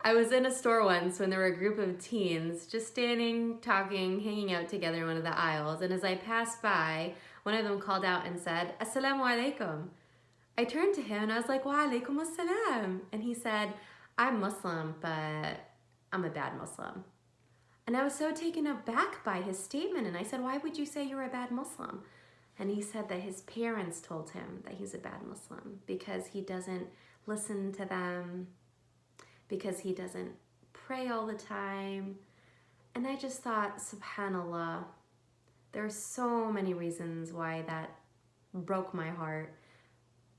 I was in a store once when there were a group of teens just standing, talking, hanging out together in one of the aisles. And as I passed by, one of them called out and said, Assalamu alaikum. I turned to him and I was like, Wa alaikum assalam. And he said, I'm Muslim, but I'm a bad Muslim. And I was so taken aback by his statement. And I said, why would you say you're a bad Muslim? And he said that his parents told him that he's a bad Muslim because he doesn't listen to them, because he doesn't pray all the time. And I just thought, subhanAllah, there are so many reasons why that broke my heart.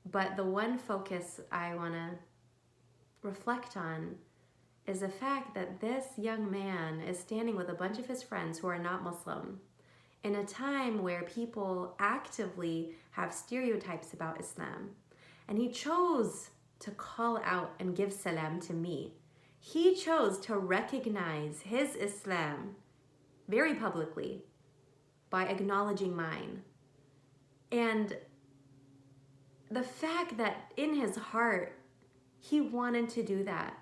But the one focus I want to reflect on is the fact that this young man is standing with a bunch of his friends who are not Muslim in a time where people actively have stereotypes about Islam. And he chose to call out and give salam to me. He chose to recognize his Islam very publicly by acknowledging mine. And the fact that in his heart he wanted to do that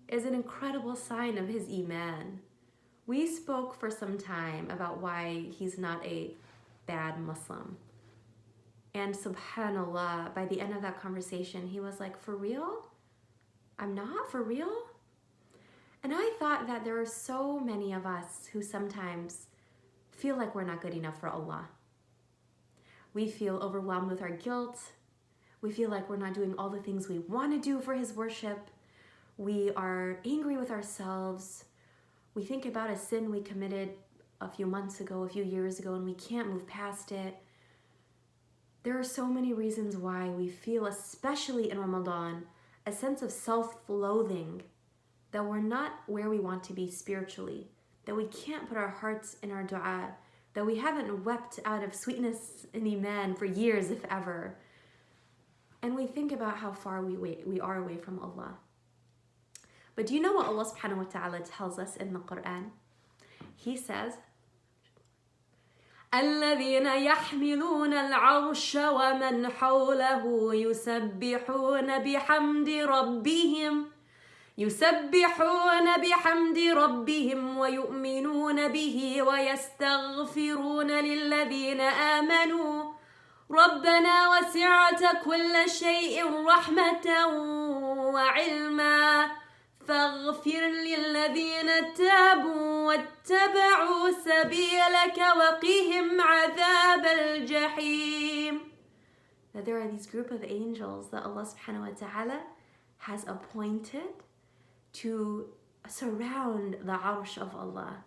is an incredible sign of his iman. We spoke for some time about why he's not a bad Muslim. And subhanAllah, by the end of that conversation, he was like, for real? I'm not for real? And I thought that there are so many of us who sometimes feel like we're not good enough for Allah. We feel overwhelmed with our guilt. We feel like we're not doing all the things we want to do for His worship. We are angry with ourselves. We think about a sin we committed a few months ago, a few years ago, and we can't move past it. There are so many reasons why we feel, especially in Ramadan, a sense of self-loathing, that we're not where we want to be spiritually, that we can't put our hearts in our dua, that we haven't wept out of sweetness and iman for years, if ever. And we think about how far we are away from Allah. But do you know what Allah subhanahu wa ta'ala tells us in the Quran? He says, الذين يحملون العرش ومن حوله يسبحون بحمد ربهم ويؤمنون به ويستغفرون للذين آمنوا ربنا وسعت كل شيء رحمة وعلما فاغفر للذين تابوا واتبعوا سبيلك وقهم عذاب الجحيم. That there are these group of angels that Allah subhanahu wa ta'ala has appointed to surround the arsh of Allah.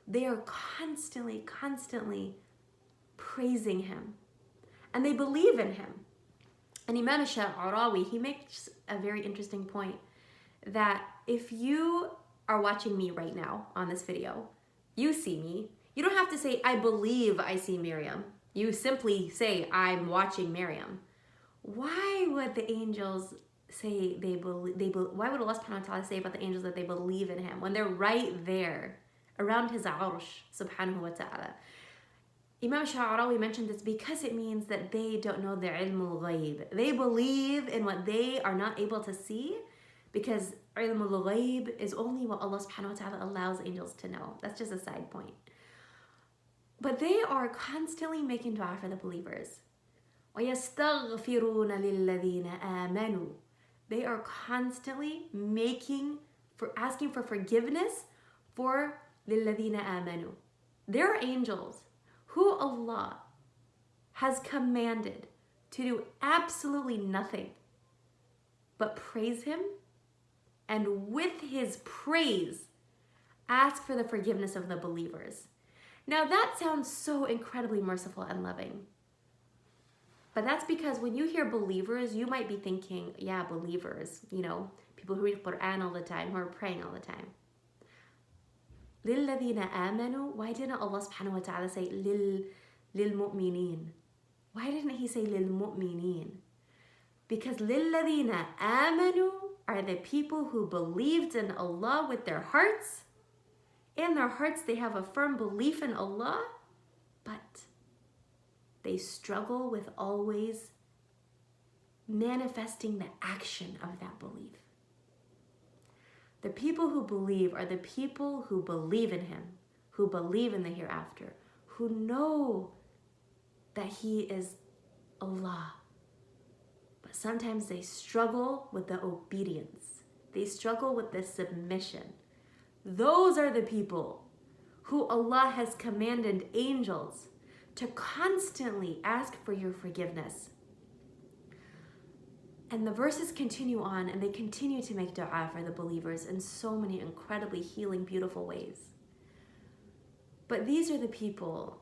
They are constantly praising Him. And they believe in Him. And Imam Sha'arawi, he makes a very interesting point that if you are watching me right now on this video, you see me, you don't have to say, I believe I see Maryam. You simply say, I'm watching Maryam. Why would the angels say why would Allah subhanahu wa ta'ala say about the angels that they believe in Him when they're right there around His arsh subhanahu wa ta'ala? Imam Sha'arawi mentioned this because it means that they don't know the ilmul ghaib. They believe in what they are not able to see, because ilmul ghaib is only what Allah subhanahu wa ta'ala allows angels to know. That's just a side point. But they are constantly making dua for the believers. وَيَسْتَغْفِرُونَ لِلَّذِينَ آمَنُوا. They are constantly asking for forgiveness for لِلَّذِينَ آمَنُوا. There are angels who Allah has commanded to do absolutely nothing but praise Him, and with His praise, ask for the forgiveness of the believers. Now that sounds so incredibly merciful and loving. But that's because when you hear believers, you might be thinking, yeah, believers, people who read Quran all the time, who are praying all the time. لِلَّذِينَ آمَنُوا. Why didn't Allah subhanahu wa ta'ala say لِلْمُؤْمِنِينَ? Why didn't He say لِلْمُؤْمِنِينَ? Because لِلَّذِينَ آمَنُوا are the people who believed in Allah with their hearts. In their hearts they have a firm belief in Allah, but they struggle with always manifesting the action of that belief. The people who believe are the people who believe in him, who believe in the hereafter, who know that he is Allah. But sometimes they struggle with the obedience. They struggle with the submission. Those are the people who Allah has commanded angels to constantly ask for your forgiveness. And the verses continue on, and they continue to make dua for the believers in so many incredibly healing, beautiful ways. But these are the people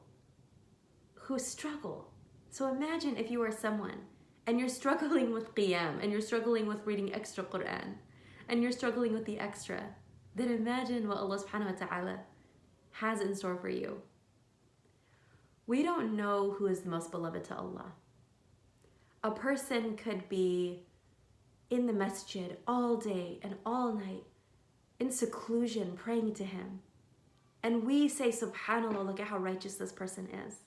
who struggle. So imagine if you are someone and you're struggling with qiyam, and you're struggling with reading extra Quran, and you're struggling with the extra, then imagine what Allah subhanahu wa ta'ala has in store for you. We don't know who is the most beloved to Allah. A person could be in the masjid all day and all night, in seclusion, praying to him. And we say, subhanAllah, look at how righteous this person is.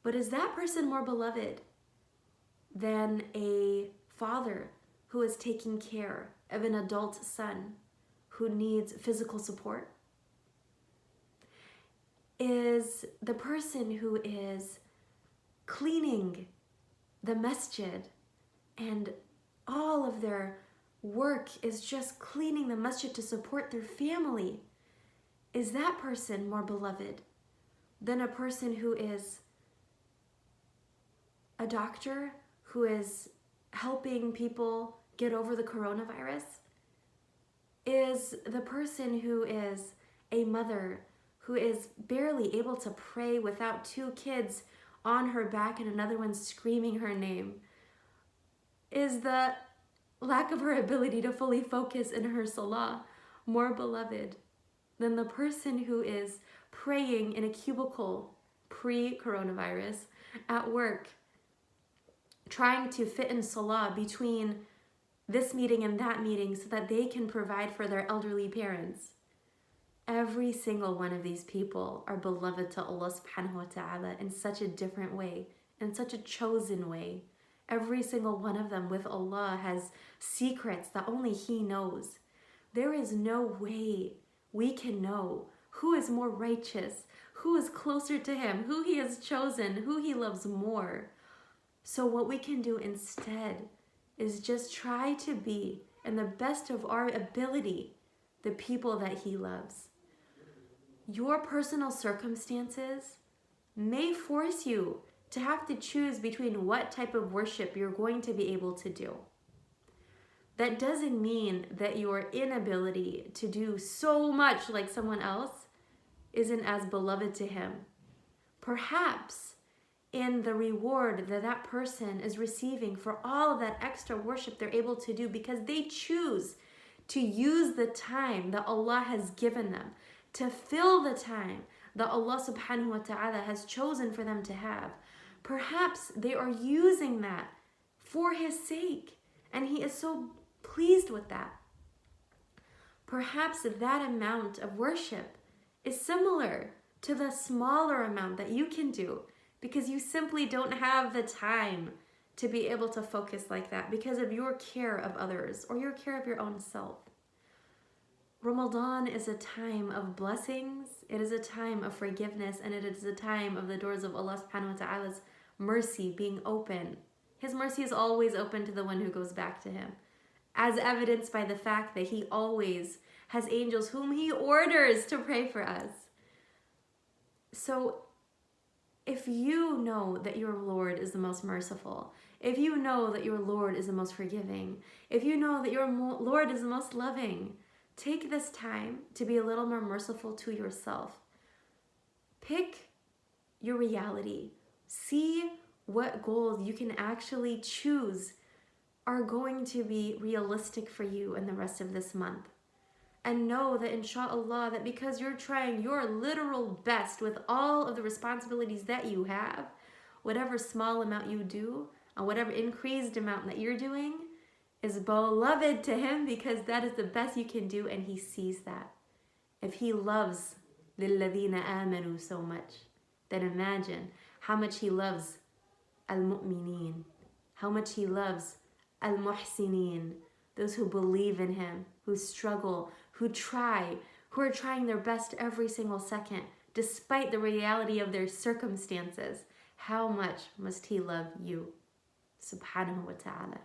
But is that person more beloved than a father who is taking care of an adult son who needs physical support? Is the person who is cleaning the masjid and all of their work is just cleaning the masjid to support their family, is that person more beloved than a person who is a doctor who is helping people get over the coronavirus? Is the person who is a mother who is barely able to pray without 2 kids on her back and another one screaming her name, is the lack of her ability to fully focus in her salah more beloved than the person who is praying in a cubicle pre-coronavirus at work, trying to fit in salah between this meeting and that meeting so that they can provide for their elderly parents? Every single one of these people are beloved to Allah subhanahu wa ta'ala in such a different way, in such a chosen way. Every single one of them with Allah has secrets that only He knows. There is no way we can know who is more righteous, who is closer to Him, who He has chosen, who He loves more. So what we can do instead is just try to be, in the best of our ability, the people that He loves. Your personal circumstances may force you to have to choose between what type of worship you're going to be able to do. That doesn't mean that your inability to do so much like someone else isn't as beloved to Him. Perhaps in the reward that that person is receiving for all of that extra worship they're able to do because they choose to use the time that Allah has given them, to fill the time that Allah subhanahu wa ta'ala has chosen for them to have. Perhaps they are using that for His sake, and He is so pleased with that. Perhaps that amount of worship is similar to the smaller amount that you can do because you simply don't have the time to be able to focus like that because of your care of others or your care of your own self. Ramadan is a time of blessings, it is a time of forgiveness, and it is a time of the doors of Allah subhanahu wa ta'ala's mercy being open. His mercy is always open to the one who goes back to Him, as evidenced by the fact that He always has angels whom He orders to pray for us. So if you know that your Lord is the most merciful, if you know that your Lord is the most forgiving, if you know that your Lord is the most loving, take this time to be a little more merciful to yourself. Pick your reality. See what goals you can actually choose are going to be realistic for you in the rest of this month. And know that inshallah, that because you're trying your literal best with all of the responsibilities that you have, whatever small amount you do, or whatever increased amount that you're doing, is beloved to Him because that is the best you can do, and He sees that. If He loves لِلَّذِينَ آمَنُوا so much, then imagine how much He loves al-mu'mineen, how much He loves al-muhsineen, those who believe in him, who struggle, who try, who are trying their best every single second, despite the reality of their circumstances. How much must he love you? Subhanahu wa ta'ala.